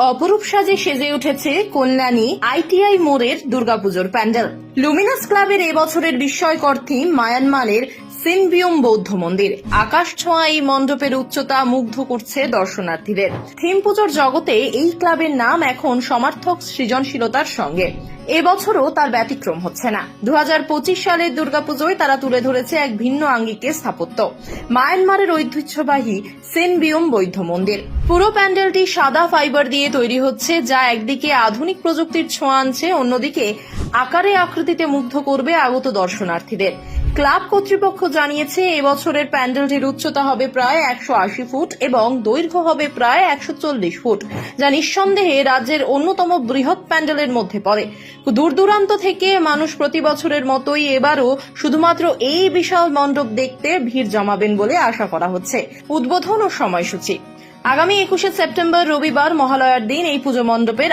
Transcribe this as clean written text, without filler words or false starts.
অপরূপ সাজে সেজে উঠেছে কল্যাণী আইটিআই মোড়ের দুর্গাপুজোর প্যান্ডেল। লুমিনাস ক্লাবের এবছরের বিস্ময়কর থিম মায়ানমারের সিনবিয়ম বৌদ্ধ মন্দির। আকাশ ছোঁয়া এই মণ্ডপের উচ্চতা মুগ্ধ করছে দর্শনার্থীদের। থিম পুজোর জগতে এই ক্লাবের নাম এখন সমার্থক সৃজনশীলতার সঙ্গে। এবছরও তার ব্যতিক্রম হচ্ছে না। 2025 সালের দুর্গাপুজোয় তারা তুলে ধরেছে এক ভিন্ন আঙ্গিকের স্থাপত্য, মায়ানমারের ঐতিহ্যবাহী সিনবিয়ম বৌদ্ধ মন্দির। পুরো প্যান্ডেলটি সাদা ফাইবার দিয়ে তৈরি হচ্ছে, যা একদিকে আধুনিক প্রযুক্তির ছোঁয়া আনছে, অন্যদিকে আকারে আকৃতিতে মুগ্ধ করবে আগত দর্শনার্থীদের। ক্লাব কর্তৃপক্ষ জানিয়েছে এবছরের প্যান্ডেলটির উচ্চতা হবে প্রায় 180 ফুট এবং দৈর্ঘ্য হবে প্রায় 140 ফুট, যা নিঃসন্দেহে রাজ্যের অন্যতম বৃহৎ প্যান্ডেলের মধ্যে পড়ে। দূর দূরান্ত থেকে মানুষ প্রতি বছরের মতোই এবারও শুধুমাত্র এই বিশাল মণ্ডপ দেখতে ভিড় জমাবেন বলে আশা করা হচ্ছে। উদ্বোধন ও সময়সূচি: আগামী 21শে সেপ্টেম্বর রবিবার মহালয়ার দিন এই পুজো মণ্ডপের